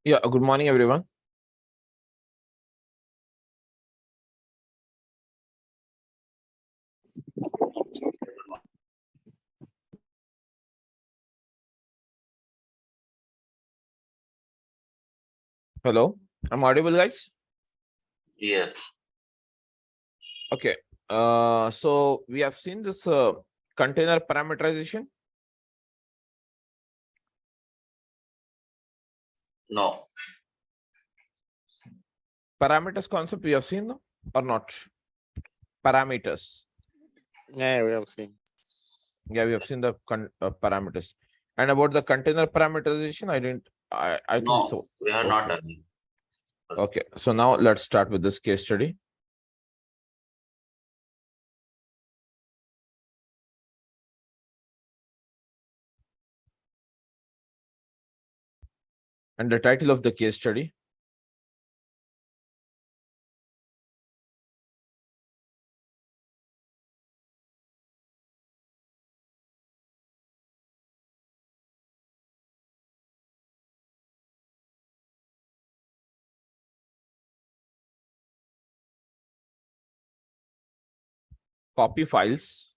Yeah, good morning, everyone. Hello, I'm audible, guys. Yes. Okay. So we have seen this container parameterization No. parameters concept. We have seen, no? Or not? Parameters. Yeah, we have seen. Yeah, we have seen the parameters. And about the container parameterization, I didn't. I think No. so. We are not Okay. done. Okay. So now let's start with this case study. And the title of the case study. Copy files.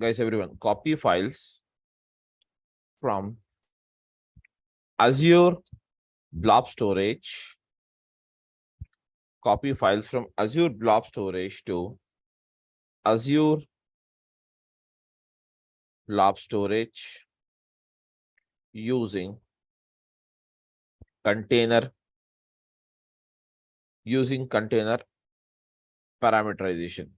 Guys, everyone, copy files from Azure blob storage. Copy files from Azure blob storage to Azure blob storage using container parameterization.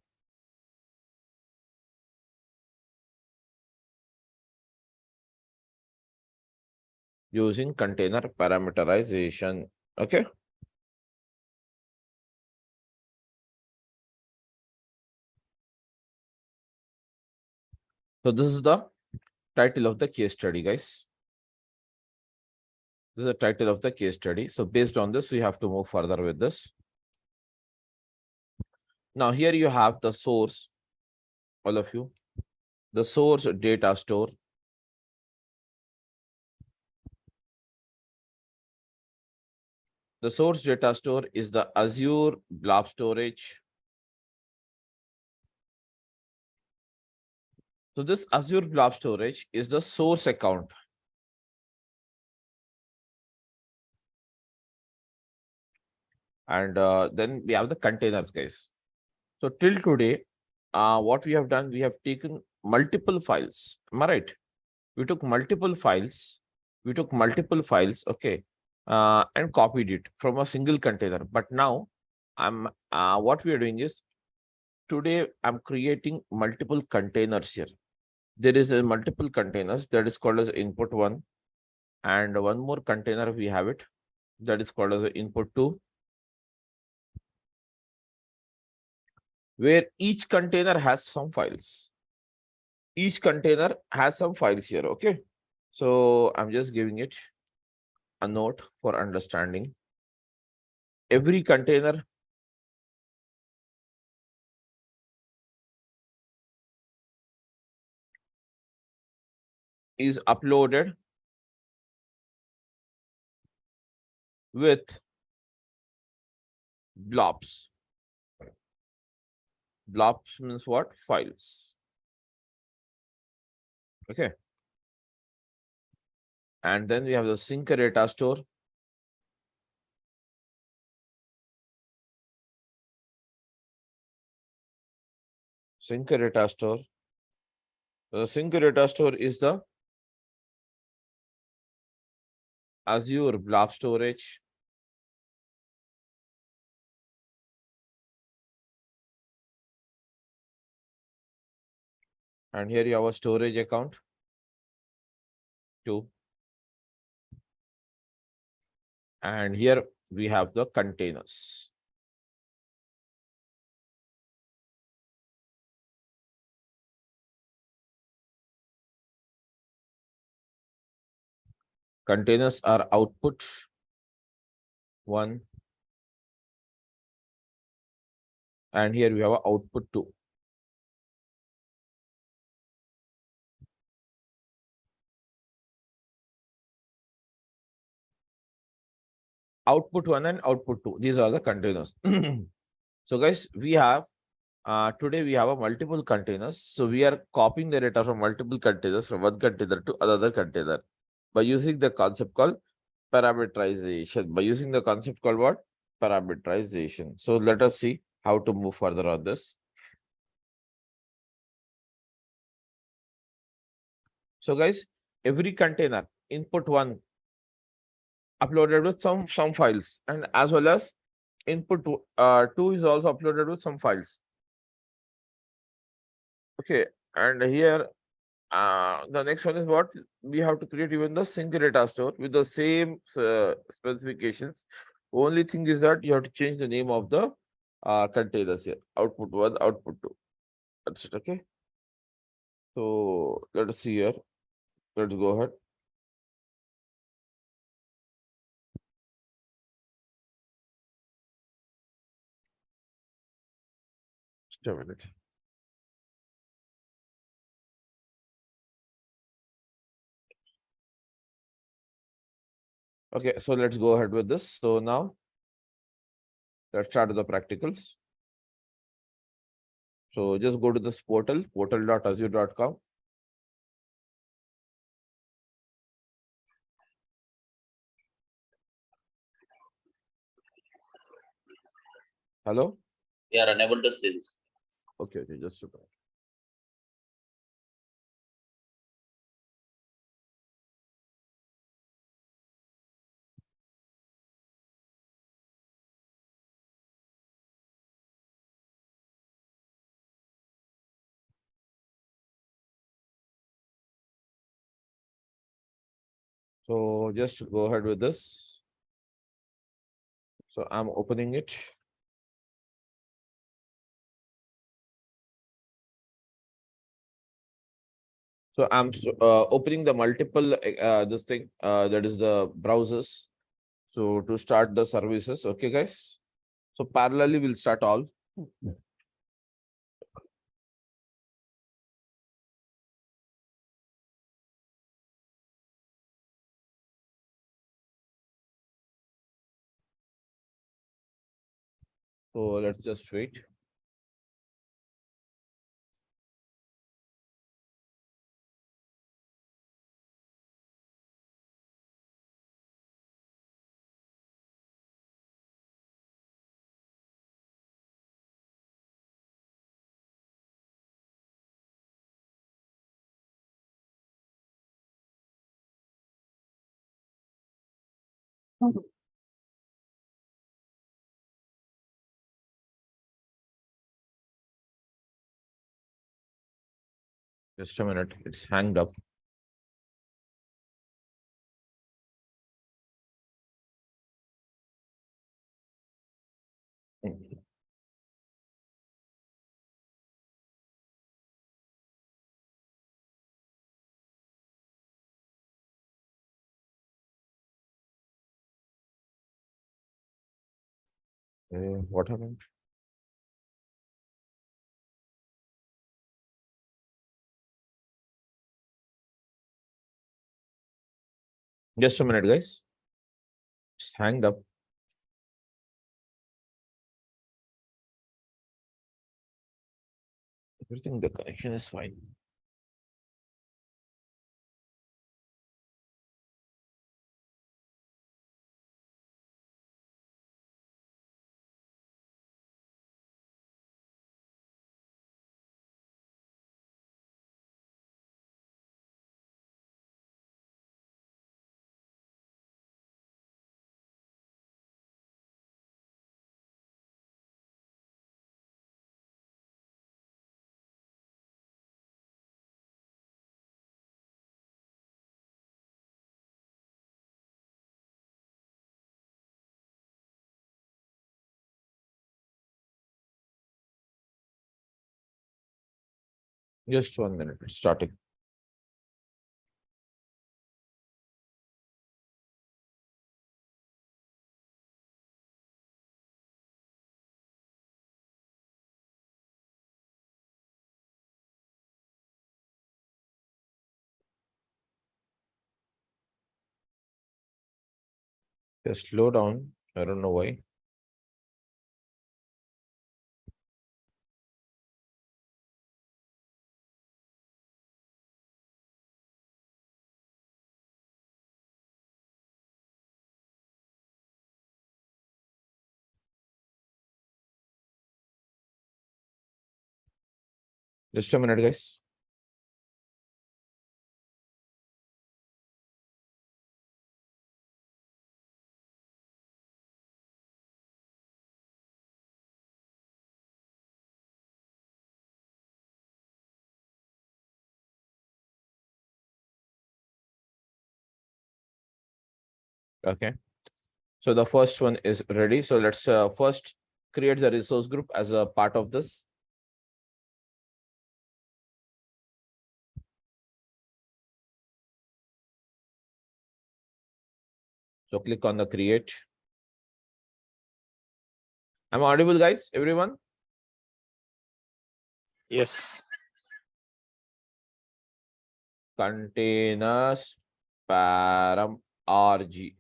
Using container parameterization. Okay. So this is the title of the case study, guys. This is the title of the case study. So based on this, we have to move further with this. Now here you have the source, all of you, the source data store. The source data store is the Azure blob storage. So this Azure blob storage is the source account. And then we have the containers, guys. So till today, what we have done, we have taken multiple files. Am I right? We took multiple files. Okay, and copied it from a single container. But now, what we are doing is today I'm creating multiple containers here. There is a multiple containers that is called as input one, and one more container we have it that is called as input two, where each container has some files. Each container has some files here. Okay. So I'm just giving it a note for understanding. Every container is uploaded with blobs. Blobs means what? Files. Okay. And then we have the sync data store. Sync data store. The sync data store is the Azure blob storage. And here you have a storage account. 2. And here we have the containers. Containers are output 1. And here we have a output 2. output 1 and output 2. These are the containers. So guys, we have today we have a multiple containers. So we are copying the data from multiple containers from one container to another container by using the concept called parameterization. By using the concept called what? Parameterization. So let us see how to move further on this. So guys, every container input 1 uploaded with some files, and as well as input 2 is also uploaded with some files. Okay, and here the next one is what we have to create even the single data store with the same specifications. Only thing is that you have to change the name of the containers here. Output 1, output 2. That's it. Okay. So let us see here. Let's go ahead. Just a minute. Okay, so let's go ahead with this. So now let's start with the practicals. So just go to this portal, portal.azure.com. Hello? We are unable to see this. Okay, just a minute. So just go ahead with this. So I'm opening it. So I'm opening the multiple this thing that is the browsers. So to start the services, okay, guys. So parallelly we'll start all. So let's just wait. Just a minute. It's hanged up. What happened? Just a minute, guys. It's hanged up. Everything, the connection is fine. Just 1 minute. It's starting. Just slow down. I don't know why. Just a minute, guys. Okay. So the first one is ready. So let's first create the resource group as a part of this. So click on the create. Am I audible, guys? Everyone? Yes. Containers param rg.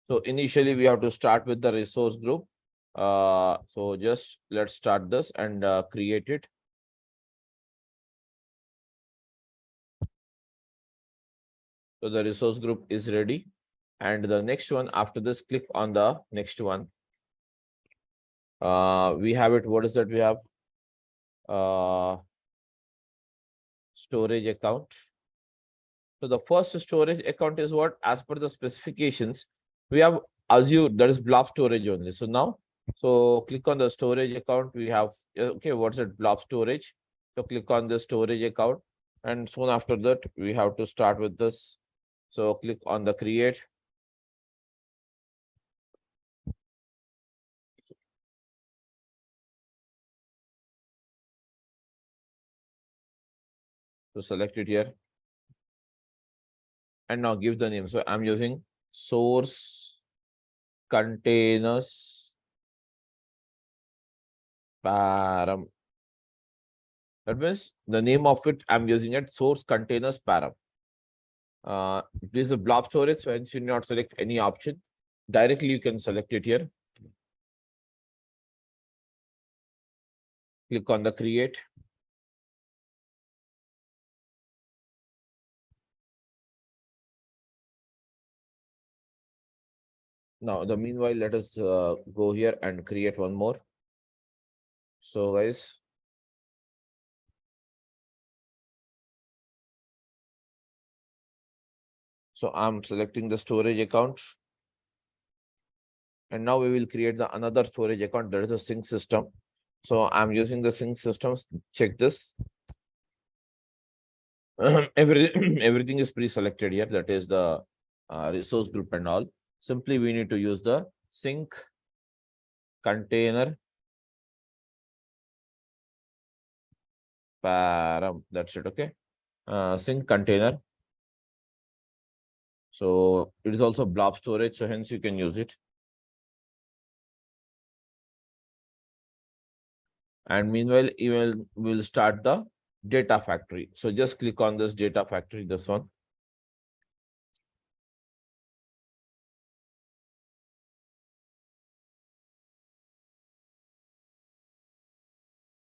So initially we have to start with the resource group. So just let's start this and create it. So the resource group is ready. And the next one after this, click on the next one. We have it. What is that we have? Storage account. So the first storage account is what? As per the specifications, we have Azure, that is blob storage only. So now, so click on the storage account. We have, okay, what's it? Blob storage. So click on the storage account. And soon after that, we have to start with this. So click on the create. So select it here. And now give the name. So I'm using source containers param. That means the name of it, I'm using it source containers param. This is a blob storage, so hence you need not select any option. Directly you can select it here. Click on the create. Now, the meanwhile, let us go here and create one more. So, guys, so I'm selecting the storage account. And now we will create the another storage account. That is a sync system. So I'm using the sync systems. Check this. Everything is pre-selected here. That is the resource group and all. Simply we need to use the sync container param. That's it. Okay. Sync container. So it is also blob storage. So hence you can use it. And meanwhile, we'll start the data factory. So just click on this data factory, this one.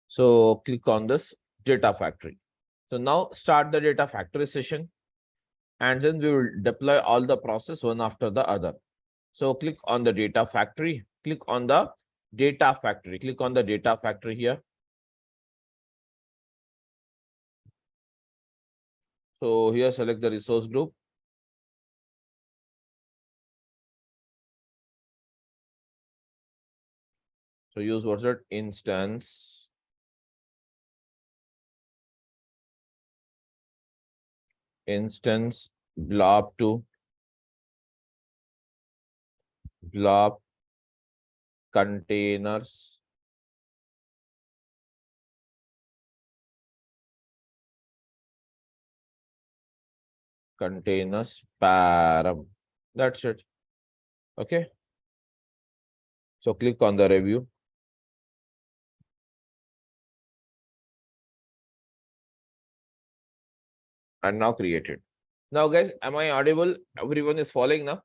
So click on this data factory. So now start the data factory session. And then we will deploy all the process one after the other. So click on the data factory. Click on the data factory. Click on the data factory here. So here select the resource group. So use what's that? Instance. Instance blob2 blob containers param. That's it. Okay. So click on the review. And now create it. Now, guys, am I audible? Everyone is following now?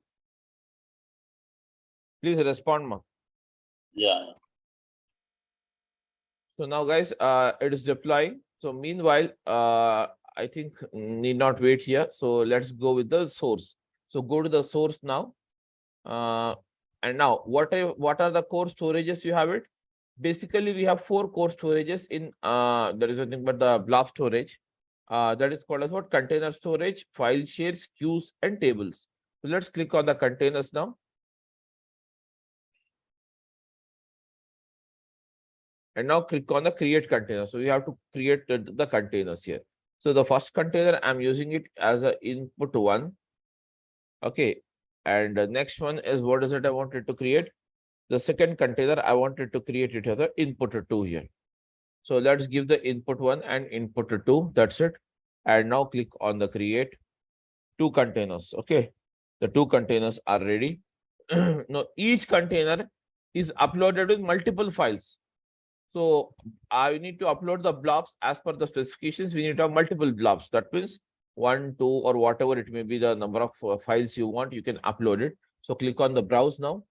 Please respond, ma. Yeah. So now, guys, it is deploying. So meanwhile, I think need not wait here. So let's go with the source. So go to the source now. And now, what are the core storages you have it? Basically, we have 4 core storages in there is nothing but the blob storage. That is called as what? Container storage, file shares, queues, and tables. So let's click on the containers now. And now click on the create container. So you have to create the containers here. So the first container, I'm using it as a input 1. Okay. And the next one is what is it I wanted to create? The second container, I wanted to create it as the input 2 here. So let's give the input 1 and input 2. That's it. And now click on the create 2 containers. Okay. The 2 containers are ready. Now each container is uploaded with multiple files. So I need to upload the blobs as per the specifications. We need to have multiple blobs. That means 1, 2, or whatever it may be the number of files you want, you can upload it. So click on the browse now.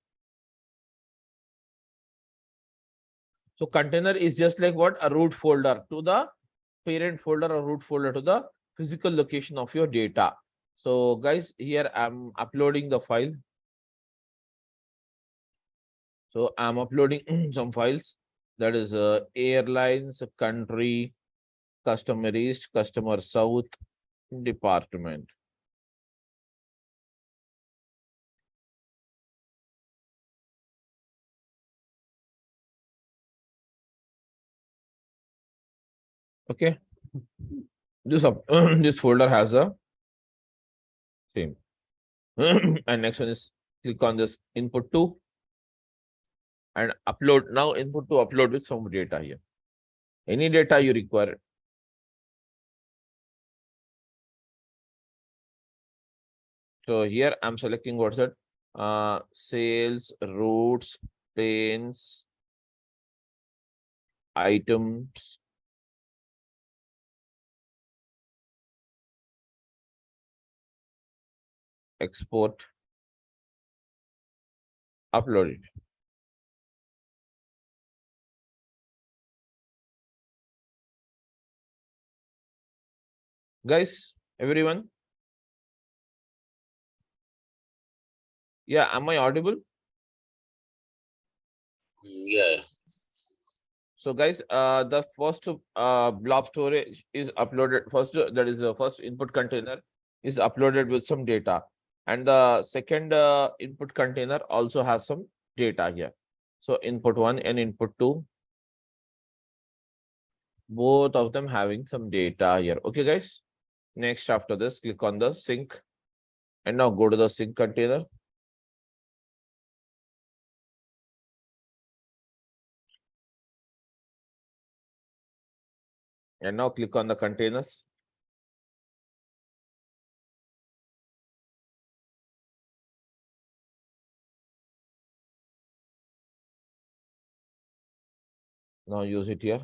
So container is just like what? A root folder to the parent folder or root folder to the physical location of your data. So guys, here I'm uploading the file. So I'm uploading some files. That is airlines, country, customer east, customer south, department. Okay. This this folder has a same. And next one is click on this input 2 and upload. Now input to upload with some data here. Any data you require. So here I'm selecting what's that? Sales, routes, lanes, items, export, upload it. Guys, everyone. Yeah, am I audible? Yeah. So guys, the first blob storage is uploaded. First, that is the first input container is uploaded with some data. And the second input container also has some data here. So input 1 and input 2, both of them having some data here. Okay, guys. Next, after this, click on the sync. And now go to the sync container. And now click on the containers. Now use it here.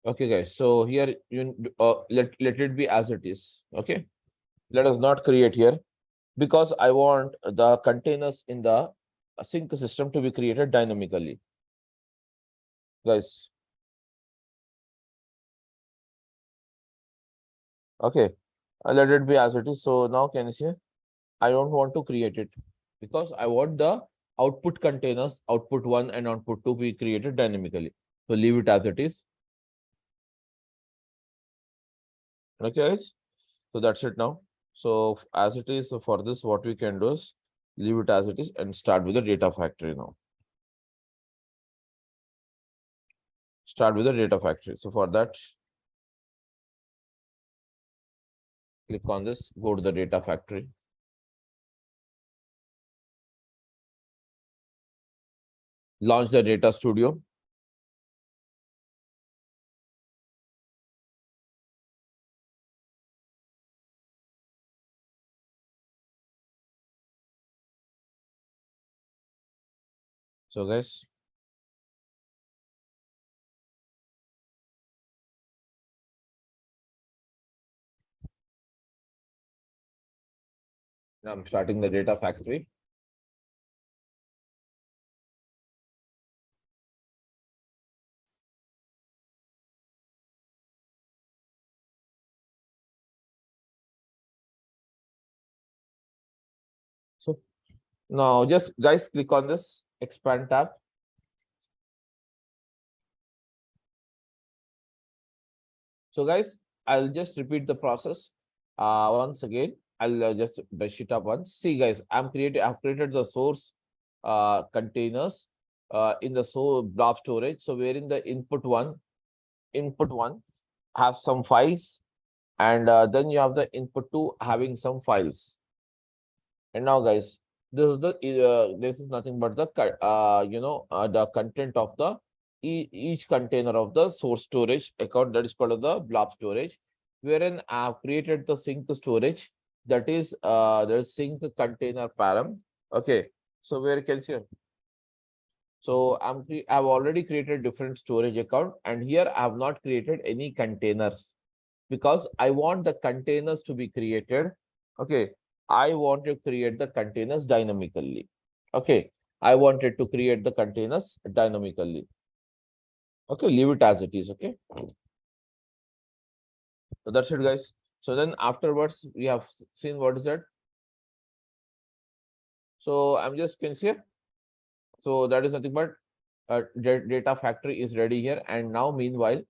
Okay, guys. So here you let it be as it is. Okay. Let us not create here because I want the containers in the sync system to be created dynamically. Guys. Okay. Let it be as it is. So now can you see? I don't want to create it because I want the output containers, output 1 and output 2 be created dynamically. So leave it as it is. Okay, guys. So that's it now. So as it is, so for this, what we can do is leave it as it is and start with the data factory now. Start with the data factory. So for that, click on this, go to the data factory. Launch the data studio. So guys, Now I'm starting the data factory. So now just guys click on this expand tab. So guys, I'll just repeat the process once again. I'll just brush it up once. See guys, I've created the source containers in the blob storage. So wherein the input one have some files, and then you have the input two having some files. And now guys, this is nothing but the the content of the each container of the source storage account, that is called the blob storage, wherein I have created the sync storage, that is the sync container param. Okay, so where you can see. So I've already created different storage account, and here I have not created any containers because I want the containers to be created. Okay, I want to create the containers dynamically. Okay, I wanted to create the containers dynamically. Okay, leave it as it is. Okay, so that's it, guys. So then afterwards, we have seen what is that. So I'm just can see. So that is nothing but data factory is ready here, and now meanwhile,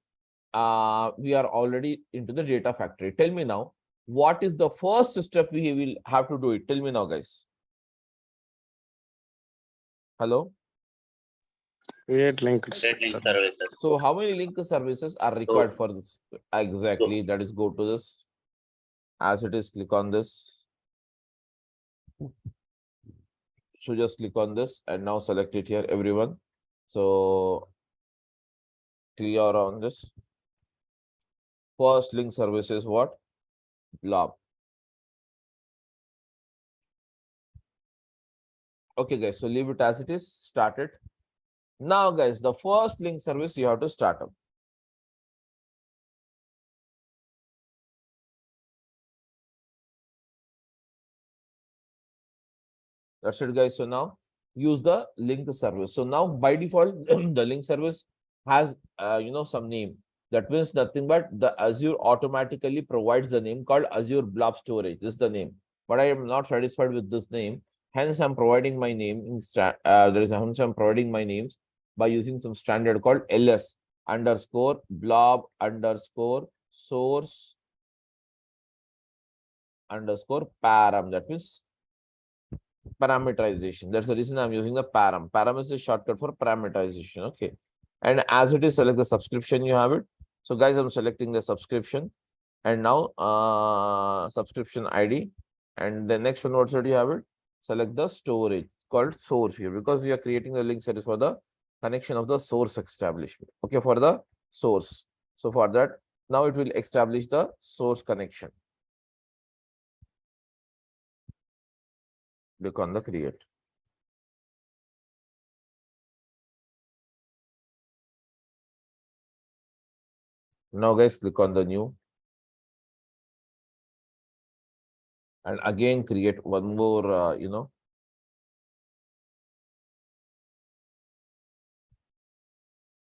we are already into the data factory. Tell me now, what is the first step we will have to do it? Tell me now, guys. Hello. Create linked Create link server. services. So how many link services are required for this? Exactly. That is, go to this. As it is, click on this. So just click on this and now select it here, everyone. So clear on this. First link service is what? BLOB. Okay, guys. So leave it as it is. Start it. Now, guys, the first link service you have to start up. That's it, guys. So now use the link service. So now by default, the link service has some name. That means nothing but the Azure automatically provides the name called Azure Blob Storage. This is the name. But I am not satisfied with this name. Hence, I'm providing my name hence I'm providing my names by using some standard called ls underscore blob underscore source underscore param. That means parameterization. That's the reason I'm using the param. Param is a shortcut for parameterization. Okay. And as it is, select the subscription, you have it. So guys, I'm selecting the subscription. And now subscription ID. And the next one, what should you have it? Select the storage called source here, because we are creating the link service for the connection of the source establishment. Okay, for the source. So for that, now it will establish the source connection. Click on the create. Now guys, click on the new. And again, create one more,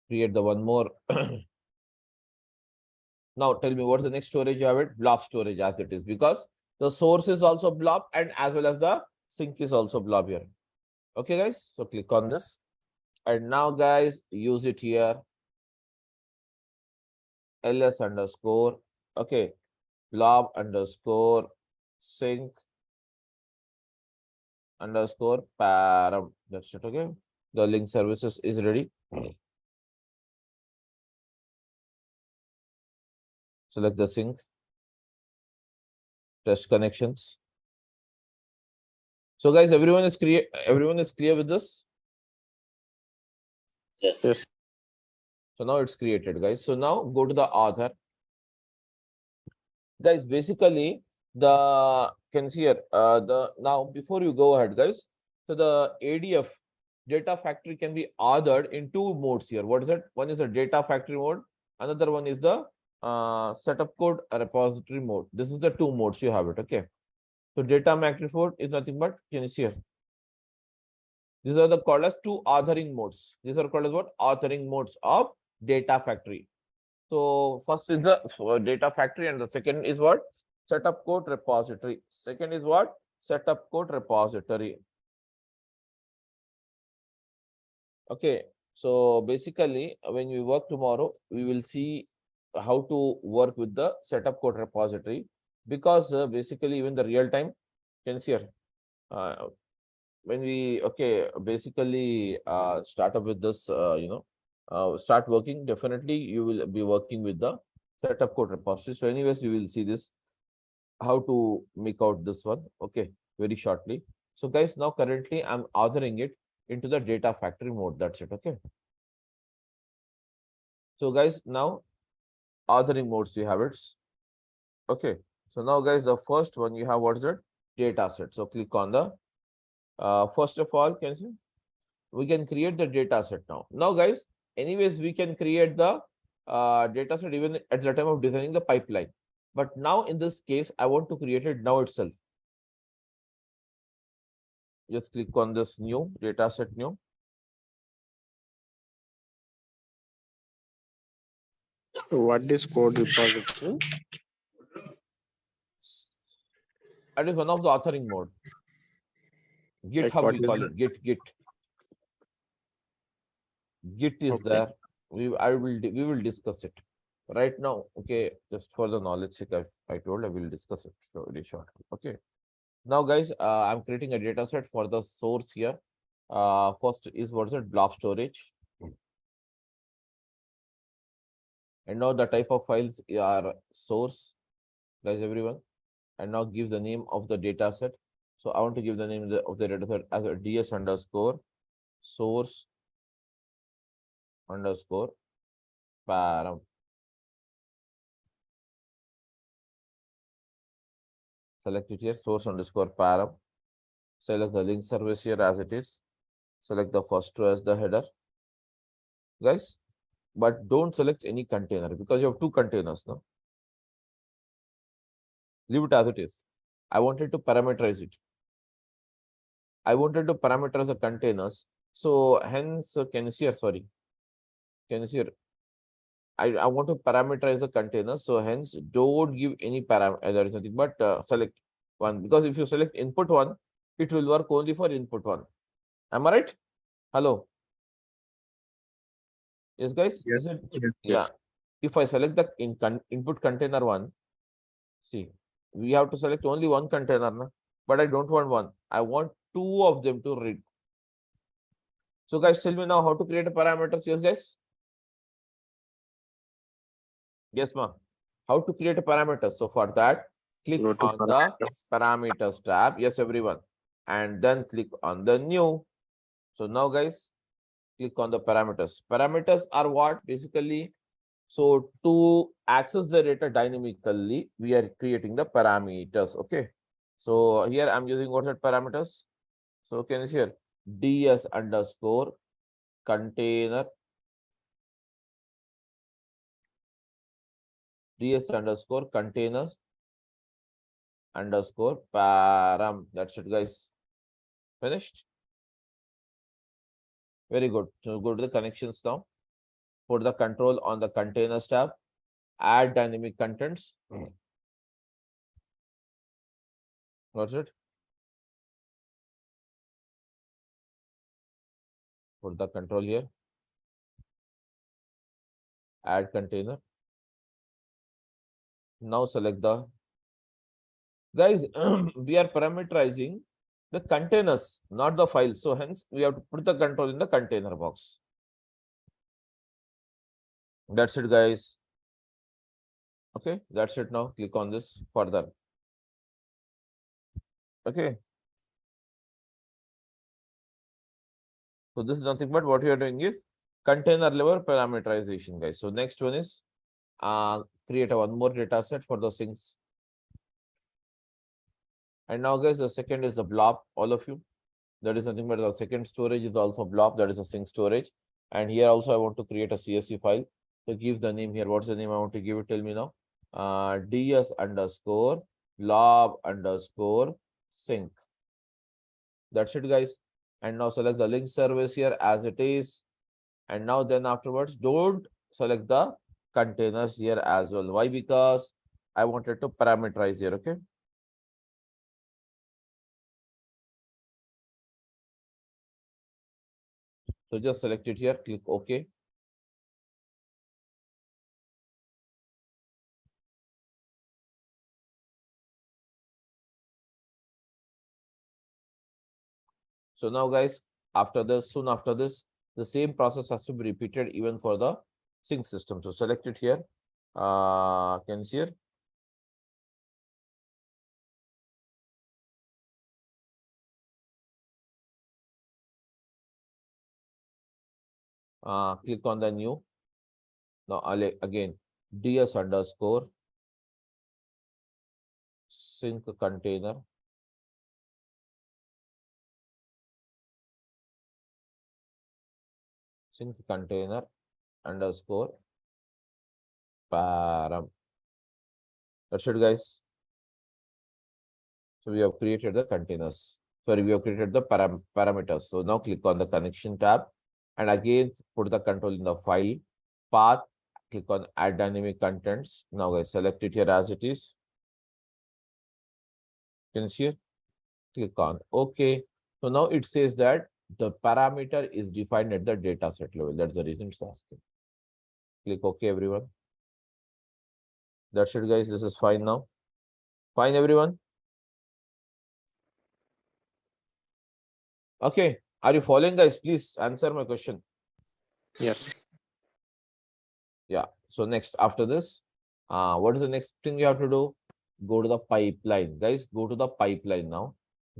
create the one more. Now tell me, what's the next storage you have it? Blob storage as it is, because the source is also blob and as well as the sync is also blob here. Okay, guys. So click on this. And now, guys, use it here. ls underscore, okay, blob underscore sync underscore param. That's it. Okay. The link services is ready. Select the sync, test connections. So guys, everyone is clear with this. Yes. Yes. So now it's created, guys. So now go to the author. Guys, basically the can see here now before you go ahead, guys. So the ADF data factory can be authored in two modes here. What is it? One is the data factory mode. Another one is the setup code repository mode. This is the two modes you have it. Okay. So data manifold is nothing but, can you see here? These are the called as two authoring modes. These are called as what? Authoring modes of data factory. So first is the data factory, and the second is what? Setup code repository. Second is what? Setup code repository. Okay. So basically, when we work tomorrow, we will see how to work with the setup code repository, because basically even the real time, can you see here? When we basically start up with this, start working, definitely you will be working with the setup code repository. So anyways, we will see this, how to make out this one, okay, very shortly. So guys, now currently I'm authoring it into the data factory mode. That's it. Okay. So guys, now authoring modes we have it. Okay. So now guys, the first one you have, what is it? Data set. So click on the first of all, can you see? We can create the data set now. Now guys, anyways, we can create the data set even at the time of designing the pipeline. But now in this case, I want to create it now itself. Just click on this new data set new. What is code repository? That is one of the authoring mode. Like GitHub, what we is call it? it. Git is Okay. there. We will discuss it right now. Okay, just for the knowledge sake, I told I will discuss it very shortly. Okay. Now, guys, I'm creating a data set for the source here. First is what's it? Blob storage. And now the type of files are source, guys, everyone. And now give the name of the data set. So I want to give the name of the data set as a ds underscore source underscore param. Select it here, source underscore param. Select the link service here as it is. Select the first row as the header, guys. But don't select any container because you have two containers now. Leave it as it is. I wanted to parameterize it. I wanted to parameterize the containers. So hence, can you see here? Sorry. Can you see here? I want to parameterize the container. So hence, don't give any parameter. There is nothing but select one, because if you select input one, it will work only for input one. Am I right? Hello. Yes, guys. Yes. Is it? Yes. Yeah. If I select the input container one, see, we have to select only one container, na? But I don't want one. I want two of them to read. So guys, tell me now how to create a parameters. Yes, guys. Yes, ma'am. How to create a parameter? So for that, click Go to on the parameters. parameters tab. Yes, everyone. And then click on the new. So now, guys, click on the parameters. Parameters are what? Basically, so to access the data dynamically, we are creating the parameters. Okay. So here I'm using what's that parameters. So can you see here? ds underscore container ds underscore containers underscore param. That's it, guys. Finished. Very good. So go to the connections now. Put the control on the containers tab. Add dynamic contents. What's it? Put the control here. Add container. Now select the, guys, we are parameterizing the containers, not the files. So hence we have to put the control in the container box. That's it, guys. Okay, that's it now. Click on this further. Okay. So this is nothing but what we are doing is container level parameterization, guys. So next one is create a one more data set for the things. And now, guys, the second is the blob, all of you. That is nothing but the second storage is also blob, that is a sync storage. And here also I want to create a CSV file. So give the name here. What's the name I want to give it? Tell me now. ds underscore blob underscore sync. That's it, guys. And now select the link service here as it is. And now then afterwards, don't select the containers here as well. Why? Because I wanted to parameterize here, okay? So just select it here, click OK. So now guys, after this, soon after this, the same process has to be repeated even for the sync system. So select it here. Can you see here? Click on the new. Now again, ds underscore sync container. Sync container underscore param. That's it, guys. So we have created the containers. Sorry, we have created the parameters. So now click on the connection tab and again put the control in the file path. Click on add dynamic contents. Now guys, select it here as it is. Can you see it? Click on OK. So now it says that the parameter is defined at the data set level. That's the reason it's asking. Click OK, everyone. That's it, guys. This is fine now. Fine, everyone. Okay. Are you following, guys? Please answer my question. Yes. Yeah. So next, after this, what is the next thing you have to do? Go to the pipeline, guys. Go to the pipeline now.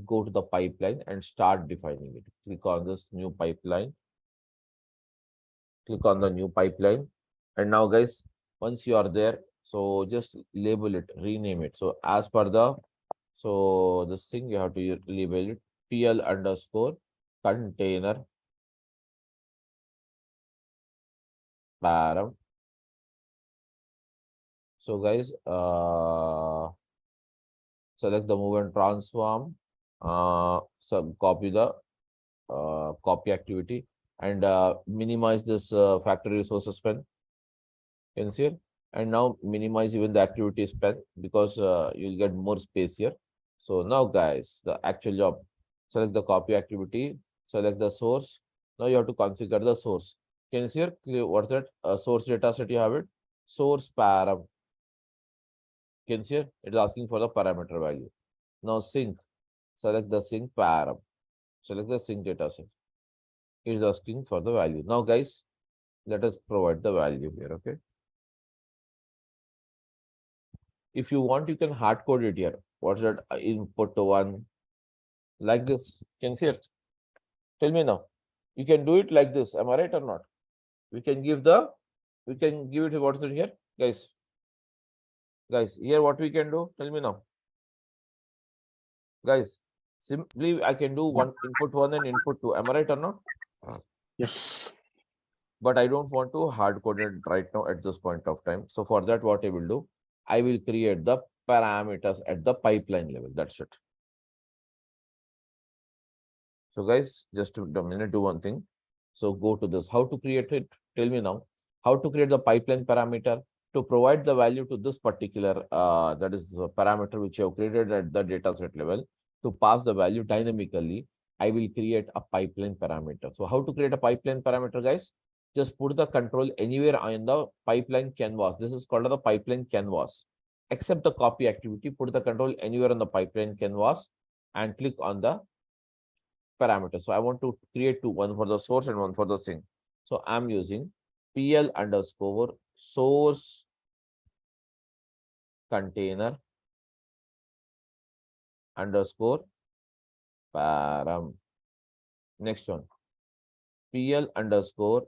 Go to the pipeline and start defining it. Click on this new pipeline. Click on the new pipeline. And now, guys, once you are there, so just label it, rename it. So as per the, so this thing you have to label it PL underscore container param. So guys, select the move and transform, so copy the copy activity and minimize this factory resources pen. Can you see it? And now minimize even the activity span because you'll get more space here. So now guys, the actual job, select the copy activity, select the source. Now you have to configure the source. Can you see here? What's that? Source data set you have it. Source param. Can you see here? It is asking for the parameter value. Now sync. Select the sync param. Select the sync data set. It is asking for the value. Now guys, let us provide the value here. Okay. If you want, you can hard code it here. What's that? Input to one like this. Can you see it? Tell me now. You can do it like this. Am I right or not? We can give it what's it here, guys. Guys, here what we can do? Tell me now. Guys, simply I can do one input one and input two. Am I right or not? Yes. But I don't want to hard code it right now at this point of time. So for that, what I will do, I will create the parameters at the pipeline level. That's it. So guys, just a minute, do one thing. So go to this. How to create it? Tell me now. How to create the pipeline parameter to provide the value to this particular that is the parameter which you have created at the data set level to pass the value dynamically. I will create a pipeline parameter. So how to create a pipeline parameter, guys? Just put the control anywhere on the pipeline canvas. This is called the pipeline canvas. Except the copy activity, put the control anywhere on the pipeline canvas and click on the parameters. So I want to create two, one for the source and one for the sync. So I'm using PL underscore source container underscore param. Next one, PL underscore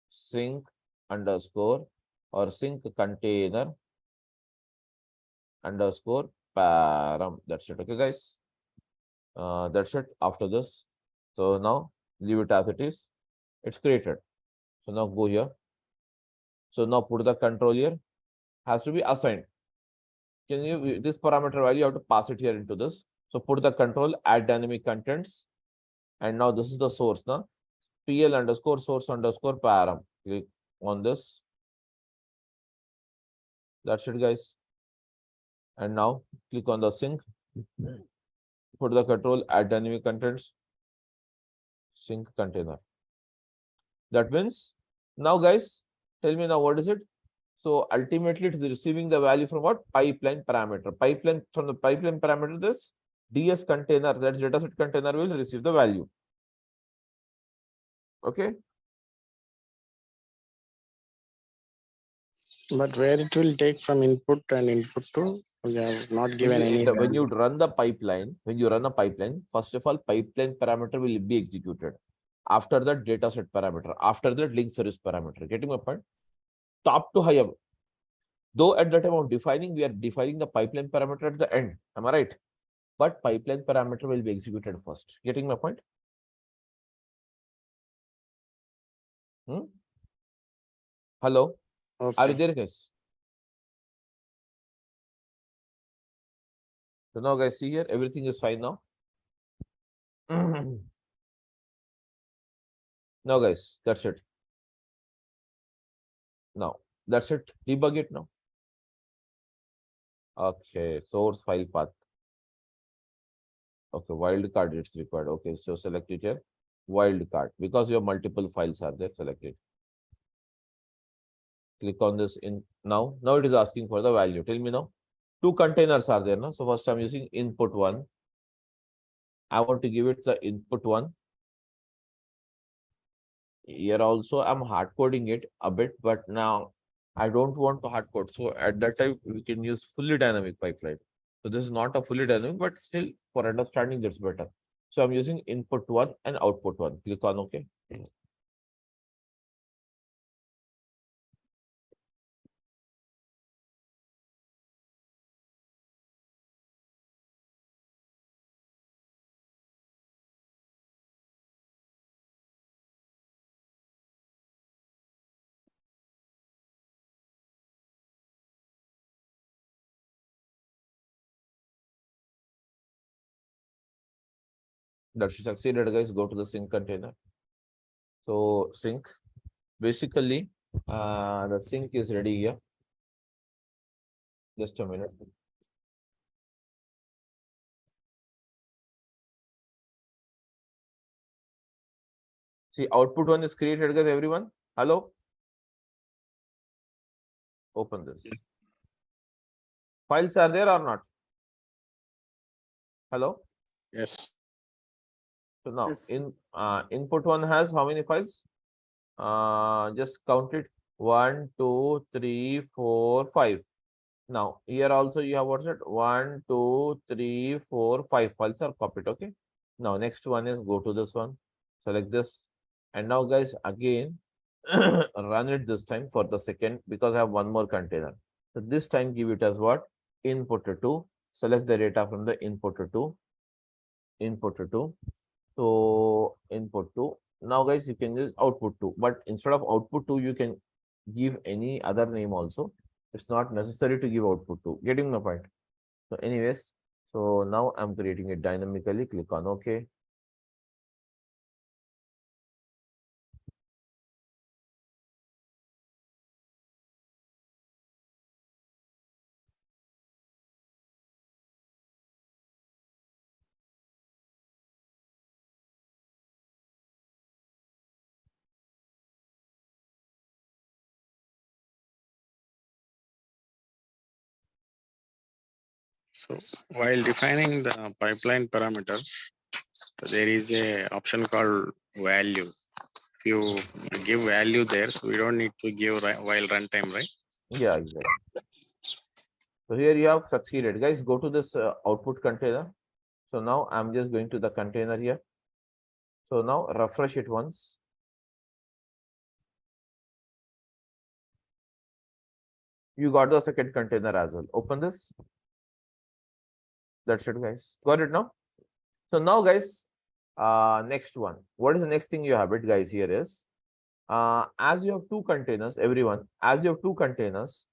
sync underscore or sync container underscore param. That's it. Okay, guys. That's it after this. So now leave it as it is. It's created. So now go here. So now put the control here. Has to be assigned. Can you this parameter value you have to pass it here into this. So put the control, add dynamic contents. And now this is the source, now PL underscore source underscore param. Click on this. That's it, guys. And now click on the sync. Put the control, add dynamic contents, sync container. That means now, guys, tell me now what is it? So ultimately, it is receiving the value from what? Pipeline parameter. Pipeline, from the pipeline parameter, this DS container, that dataset container will receive the value. Okay. But where it will take from input and input to, we have not given any. When you run the pipeline, first of all, pipeline parameter will be executed. After that, dataset parameter. After that, link service parameter. Getting my point? Top to higher. Though at the time of defining, we are defining the pipeline parameter at the end. Am I right? But pipeline parameter will be executed first. Getting my point? Hello? Okay. Are you there, guys? So now, guys, see here, everything is fine now. Now, guys, that's it. Now, that's it. Debug it now. Okay, source file path. Okay, wildcard it's required. Okay, so select it here. Wildcard, because your multiple files are there, select it. Click on this in now. Now it is asking for the value. Tell me now. Two containers are there now. So first I'm using input one. I want to give it the input one. Here also I'm hard coding it a bit, but now I don't want to hard code. So at that time we can use fully dynamic pipeline. So this is not a fully dynamic, but still for understanding that's better. So I'm using input one and output one. Click on OK. That should succeeded, guys. Go to the sync container. So sync, basically, the sync is ready here. Just a minute. See, output one is created, guys. Everyone, hello. Open this. Files are there or not? Hello. Yes. So now Yes. in input one has how many files? Just count it. 1, 2, 3, 4, 5. Now here also you have what's it? 1, 2, 3, 4, 5 files are copied. Okay. Now next one is go to this one, select this, and now guys again run it this time for the second because I have one more container. So this time give it as what? Input 2. Select the data from the input 2. Input 2. So input 2. Now guys, you can use output 2, but instead of output 2, you can give any other name also. It's not necessary to give output 2. Getting my point? So anyways, so now I'm creating it dynamically. Click on OK. So while defining the pipeline parameters, there is a option called value. If you give value there, so we don't need to give while runtime, right? Yeah, exactly. So here you have succeeded. Guys, go to this output container. So now I'm just going to the container here. So now refresh it once. You got the second container as well. Open this. That's it, guys. Got it now? So now, guys, next one. What is the next thing you have it, guys? Here is as you have two containers, everyone, as you have two containers,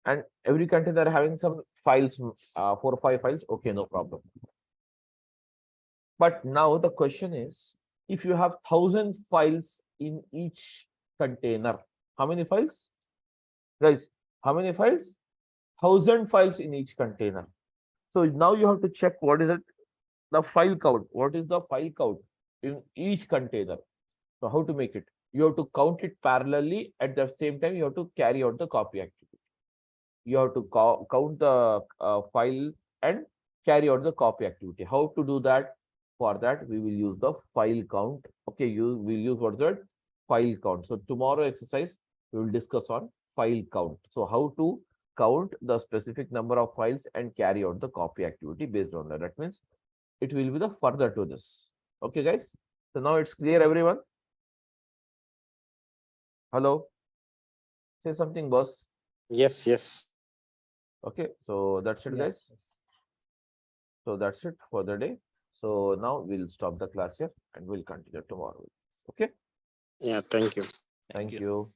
and every container having some files, 4 or 5 files. Okay, no problem. But now the question is, if you have 1,000 files in each container, how many files? Guys, how many files? 1,000 files in each container. So now you have to check what is it, the file count. What is the file count in each container? So how to make it? You have to count it parallelly. At the same time, you have to carry out the copy activity. You have to count the file and carry out the copy activity. How to do that? For that, we will use the file count. Okay, you will use what's that? File count. So tomorrow exercise, we will discuss on file count. So how to count the specific number of files and carry out the copy activity based on that. That means it will be the further to this. Okay, guys. So now it's clear, everyone. Hello. Say something, boss. Yes, yes. Okay, so that's it, guys. So that's it for the day. So now we'll stop the class here and we'll continue tomorrow. Okay. Yeah, thank you. Thank you.